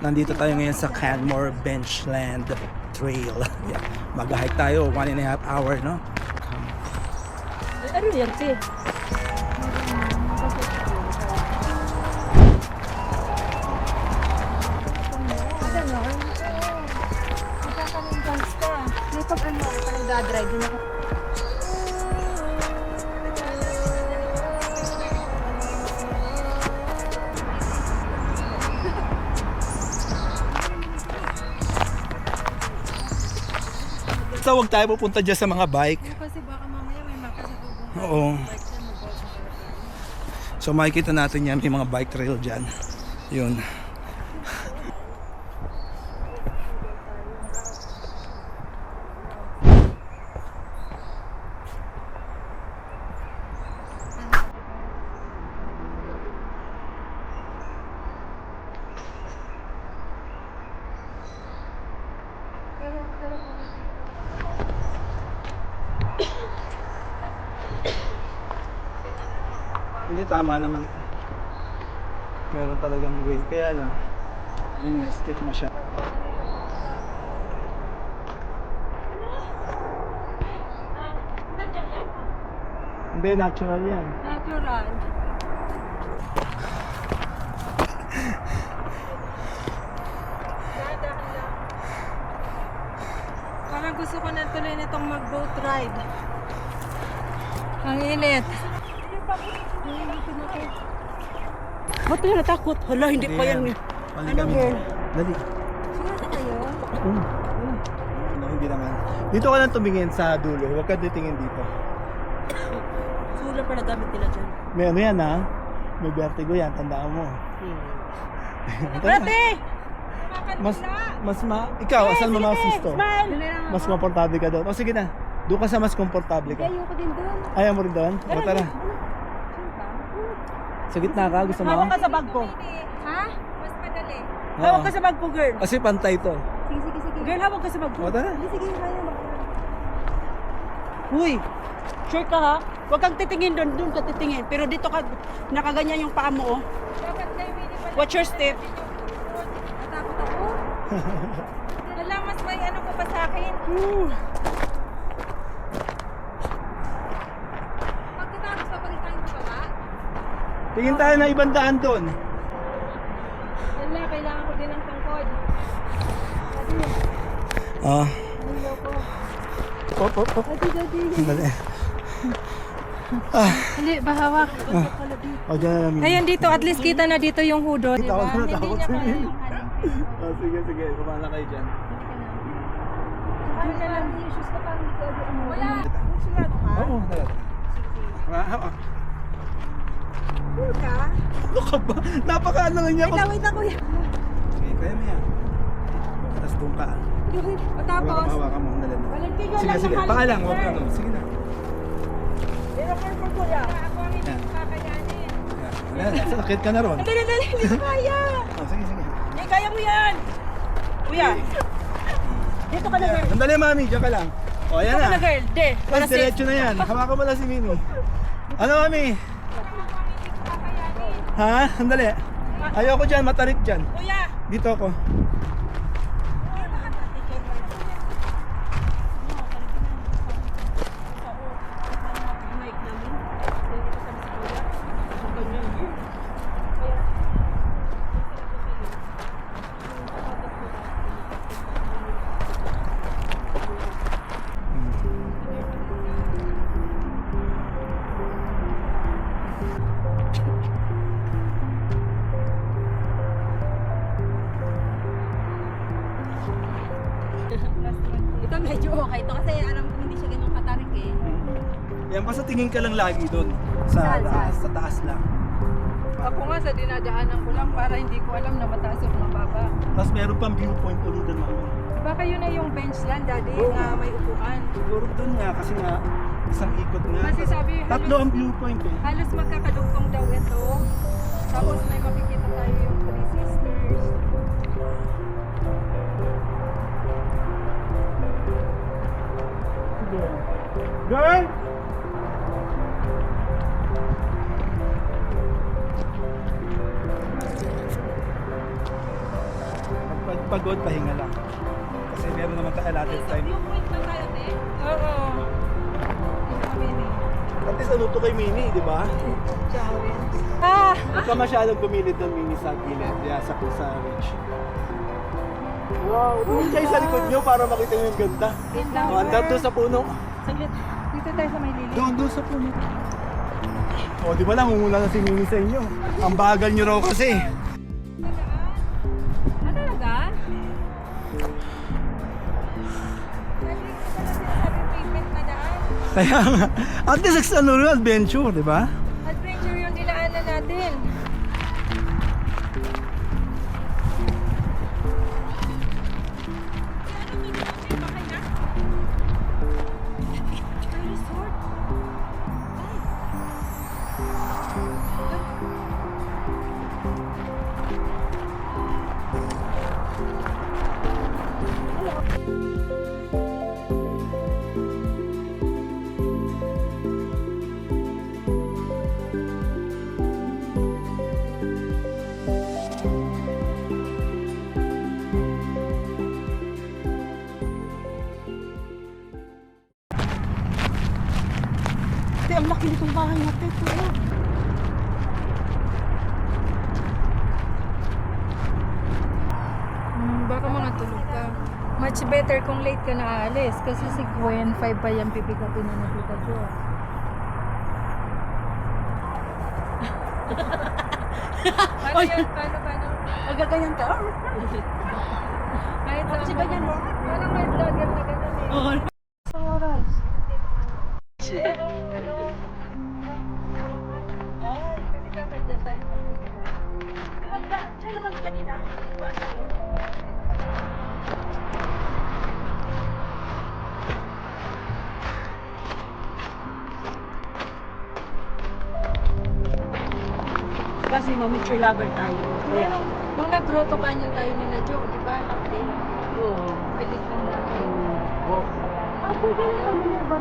Nandito tayo ngayon sa Canmore Benchland Trail. Yeah. Mag-hike tayo, 1.5 hour, no? Ano yan, Chi? Ganon. Magkakaroon ka. May pag-ano ako pa nagdadrive din ako. So, huwag tayo pupunta dyan sa mga bike. Kasi baka mamaya may makasalubong. Oo. So, makikita natin yan, may mga bike trail dyan. Yun. Hindi, tama naman. Meron talagang way. Kaya lang, yung skip mo siya. Hindi, natural yan. Natural. Parang gusto ko na tuloy nitong mag-boat ride. Ang init. Ba't na natakot? Hala, hindi pa yan. Mali Ano kami. girl? Dali. Sigurado kayo? No, hindi naman. Dito ka lang tumingin sa dulo. Huwag ka titingin dito. Sula pala gamit nila dyan. May ano yan ha? May vertigo yan. Tandaan mo. Brate! Ikaw, asan mo mga sisto? Smile! Mas komportable ka doon. O sige na. Doon ka sa mas komportable ka. Ayoko din doon. Ayaw mo rin doon? O tara. Sa gitna ka, gusto mo? Hawak ka sa bag ko. Ha? Mas madali. Hawak ka sa bag ko, girl. Kasi pantay to. Sige. Girl, hawak ka sa bag ko. O tara. Sige, kaya mo. Uy, sure ka ha? Huwag kang titingin doon ka titingin. Pero dito ka, nakaganyan yung paa mo, oh. Watch your step. Natakot ako. Wala, mas may ano ko pa sa akin. Pagkatapos, papalit tayo sa baba. Tingin tayo na ibang daan doon. Wala, kailangan ko din ng tungkod. Ah. Hello ko. Pop. Dadi. Dali. Hindi, bahawak. O, dyan na namin. Ayan dito, at least kita na dito yung hudo, di ba? Takot na, takot niya sa kaya inyo. yung hanapin. O, sige. Kumala kayo dyan. Ano ka lang, issues ka parang hindi ka wala. Sigurado ka? Oo, tara. Cool ka? Ano ka ba? Napakaano lang niya ako. Wait lang, kuya. Sige, kaya mo yan. Tapos doon ka. O tapos, Hawakan mo. Dali. walang tiga lang Sige. ng Paka lang, halos, huwag sir. ano. Sige na. Pero careful, kuya. Ako ang hindi kakayanin. Ayan, sakit ka na ron. Dali, hindi ko kaya. Oh, sige. Hindi, kaya mo yan. Kuya, dito ka na, girl. Sandali, mami. Diyan ka lang. O, ayan Dito ka na. na, girl. De, para Mas safe. diretso na yan. Hawakan mo lang si Mimi. Ano, mami? Ha? Sandali. Ayoko dyan, matarik dyan. Kuya. Dito ako. Ito medyo okay ito kasi alam ko hindi siya ganun katarik eh. Yan, basta tingin ka lang lagi doon. Sa taas lang. Ako nga sa dinadaanan ko lang para hindi ko alam na mataas o mababa. Tapos meron pang viewpoint ulit doon, mami. Baka yun na yung bench land, daddy, Oo. na may upuan. Siguro doon nga, kasi nga, isang ikot nga. Kasi sabi, Tatlo ang viewpoint eh. halos magkakadugtong daw ito. Tapos may makikita tayo yung Three Sisters. Girl! pagod, pahinga lang. Kasi meron naman tayo allotted time. Oo. At least ano to kay Mini, di ba? Ah! Huwag ka masyadong gumilid ng Mini sa gilid. Kaya sa ridge. Wow! Tumingin kayo sa likod nyo para makita nyo yung ganda. Oh, andar doon sa puno. Saglit. Dito tayo sa may lili. Doon sa puno. O, di ba lang, umula na si Mini sa inyo. Ang bagal nyo raw kasi. Ah, talaga? Kaya nga, at least ano rin, adventure, di ba? Adventure yung dinaanan natin. Ate, ang laki nitong bahay natin. Ito. Baka mga tulog ka. Much better kung late ka na aalis kasi si Gwen 5 pa yan pipikapin na nakita ko. Paano yan? Paano? Nagaganyan ka. Kahit Kasi ganyan mo. parang may vlogger na ganun eh. Oo. Oras. Kasi mamicture lover tayo. Kaya, Nung nag-grotto canyon tayo nila Joe, di ba? Update. oo. Balik lang natin. Ah, pwede na kami na ba?